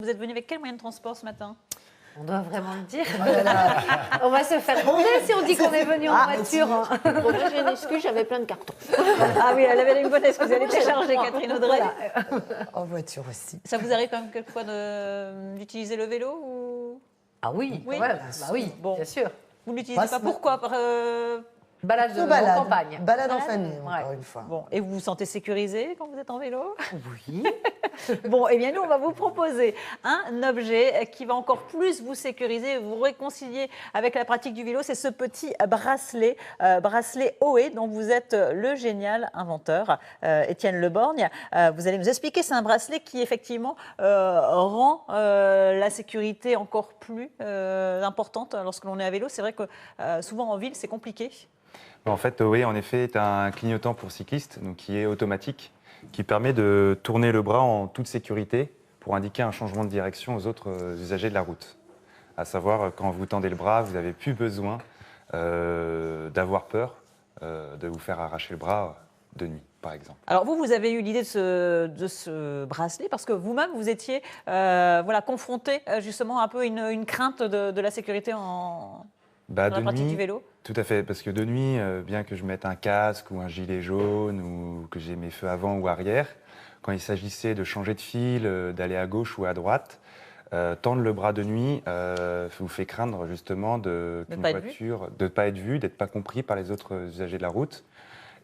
Vous êtes venu avec quel moyen de transport ce matin? On doit vraiment le dire. Oh, On va se faire gronder si on dit qu'on est venu en voiture. Bon, moi, j'ai une excuse, j'avais plein de cartons. Ah oui, elle avait une bonne excuse. Elle était chargée, Catherine Audrey. Voilà. En voiture aussi. Ça vous arrive quand même quelquefois d'utiliser le vélo ou... Ah oui, Oui. quand même. Bah oui, Bon. bien sûr. Vous ne l'utilisez pas? Pourquoi? Balade en Balade, campagne. balade en Balade, famille, ouais. encore une fois. Bon, et vous vous sentez sécurisé quand vous êtes en vélo? Oui. Bon, eh bien nous, on va vous proposer un objet qui va encore plus vous sécuriser, vous réconcilier avec la pratique du vélo. C'est ce petit bracelet, bracelet OE, dont vous êtes le génial inventeur, Étienne Leborgne. Vous allez nous expliquer, c'est un bracelet qui effectivement rend la sécurité encore plus importante lorsque l'on est à vélo. C'est vrai que souvent en ville, c'est compliqué. En fait, OE, en effet, est un clignotant pour cyclistes, donc qui est automatique, qui permet de tourner le bras en toute sécurité pour indiquer un changement de direction aux autres usagers de la route. À savoir, quand vous tendez le bras, vous n'avez plus besoin d'avoir peur de vous faire arracher le bras de nuit, par exemple. Alors vous avez eu l'idée de ce bracelet parce que vous-même, vous étiez confronté justement un peu à une crainte de la sécurité dans la pratique du vélo. Tout à fait, parce que de nuit, bien que je mette un casque ou un gilet jaune ou que j'ai mes feux avant ou arrière, quand il s'agissait de changer de fil, d'aller à gauche ou à droite, tendre le bras de nuit vous fait craindre justement de ne pas être vu, d'être pas compris par les autres usagers de la route.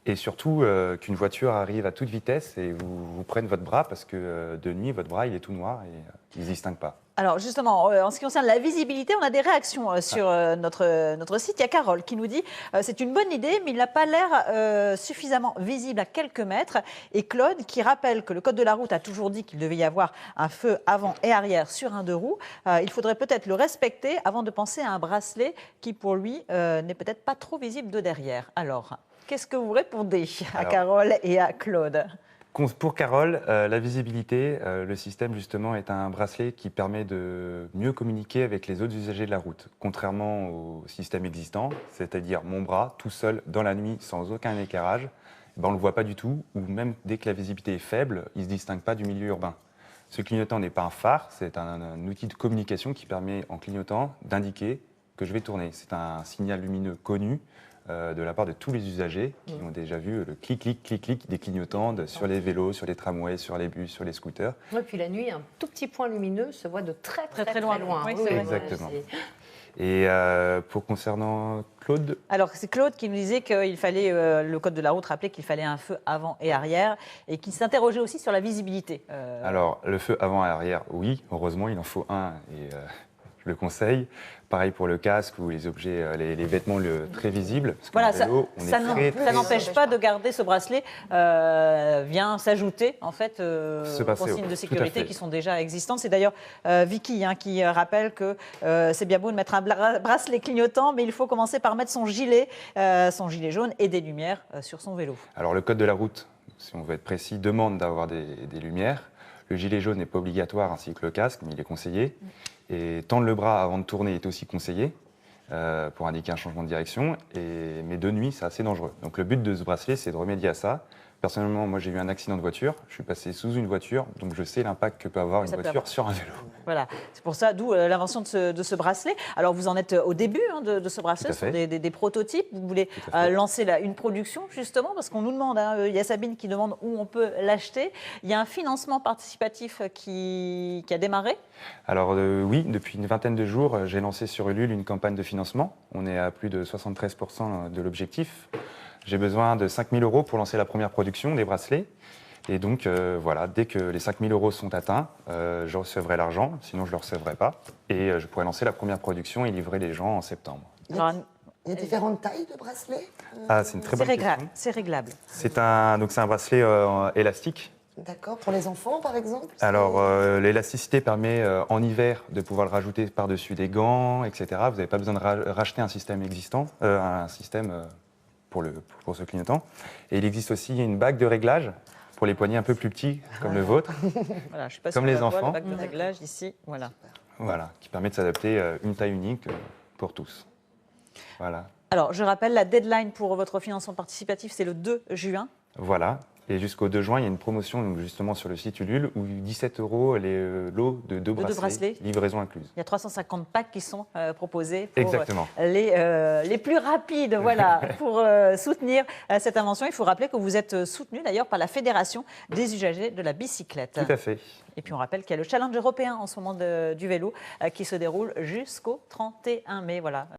Et surtout qu'une voiture arrive à toute vitesse et vous prenne votre bras parce que de nuit, votre bras il est tout noir et il ne se distingue pas. Alors justement, en ce qui concerne la visibilité, on a des réactions sur notre site. Il y a Carole qui nous dit c'est une bonne idée, mais il n'a pas l'air suffisamment visible à quelques mètres. Et Claude qui rappelle que le code de la route a toujours dit qu'il devait y avoir un feu avant et arrière sur un deux roues. Il faudrait peut-être le respecter avant de penser à un bracelet qui, pour lui, n'est peut-être pas trop visible de derrière. Alors, qu'est-ce que vous répondez à Carole et à Claude ? Pour Carole, la visibilité, le système justement est un bracelet qui permet de mieux communiquer avec les autres usagers de la route. Contrairement au système existant, c'est-à-dire mon bras tout seul dans la nuit sans aucun éclairage, on ne le voit pas du tout, ou même dès que la visibilité est faible, il ne se distingue pas du milieu urbain. Ce clignotant n'est pas un phare, c'est un outil de communication qui permet en clignotant d'indiquer que je vais tourner. C'est un signal lumineux connu de la part de tous les usagers qui ont déjà vu le clic-clic des clignotants sur les vélos, sur les tramways, sur les bus, sur les scooters. Et puis la nuit, un tout petit point lumineux se voit de très loin. Oui, Oui, exactement. Et pour concernant Claude. Alors c'est Claude qui nous disait qu'il fallait, le code de la route rappelait qu'il fallait un feu avant et arrière et qui s'interrogeait aussi sur la visibilité. Alors le feu avant et arrière, oui, heureusement il en faut un et je le conseille. Pareil pour le casque ou les objets, les vêtements très visibles. Parce voilà, vélo, ça n'empêche pas de garder ce bracelet, vient s'ajouter en fait aux consignes de sécurité qui sont déjà existantes. C'est d'ailleurs Vicky qui rappelle que c'est bien beau de mettre un bracelet clignotant, mais il faut commencer par mettre son gilet jaune et des lumières sur son vélo. Alors le code de la route, si on veut être précis, demande d'avoir des lumières. Le gilet jaune n'est pas obligatoire ainsi que le casque, mais il est conseillé. Et tendre le bras avant de tourner est aussi conseillé pour indiquer un changement de direction. Mais de nuit, c'est assez dangereux. Donc le but de ce bracelet, c'est de remédier à ça. Personnellement, moi j'ai eu un accident de voiture, je suis passé sous une voiture, donc je sais l'impact que peut avoir une voiture sur un vélo. Voilà, c'est pour ça, d'où l'invention de ce bracelet. Alors vous en êtes au début de ce bracelet, ce sont des prototypes, vous voulez lancer une production justement, parce qu'on nous demande, il y a Sabine qui demande où on peut l'acheter. Il y a un financement participatif qui a démarré. Alors oui, depuis une vingtaine de jours, j'ai lancé sur Ulule une campagne de financement. On est à plus de 73% de l'objectif. J'ai besoin de 5 000 € pour lancer la première production des bracelets. Et donc, voilà, dès que les 5 000 € sont atteints, je recevrai l'argent, sinon je ne le recevrai pas. Et je pourrai lancer la première production et livrer les gens en septembre. Il y a différentes tailles de bracelets c'est une très bonne question. C'est réglable. C'est un bracelet élastique. D'accord, pour les enfants par exemple? Alors, l'élasticité permet en hiver de pouvoir le rajouter par-dessus des gants, etc. Vous n'avez pas besoin de racheter un système existant, pour ce clignotant. Et il existe aussi une bague de réglage pour les poignets un peu plus petits, comme le vôtre, voilà, je sais pas comme les enfants. La bague de réglage ici, voilà. Voilà, qui permet de s'adapter une taille unique pour tous. Voilà. Alors, je rappelle, la deadline pour votre financement participatif, c'est le 2 juin. Voilà. Et jusqu'au 2 juin, il y a une promotion donc justement sur le site Ulule où 17 € les lots de 2 bracelets, livraison incluse. Il y a 350 packs qui sont proposés pour Exactement. les plus rapides, voilà, pour soutenir cette invention. Il faut rappeler que vous êtes soutenu d'ailleurs par la Fédération des usagers de la bicyclette. Tout à fait. Et puis on rappelle qu'il y a le challenge européen en ce moment du vélo qui se déroule jusqu'au 31 mai. Voilà.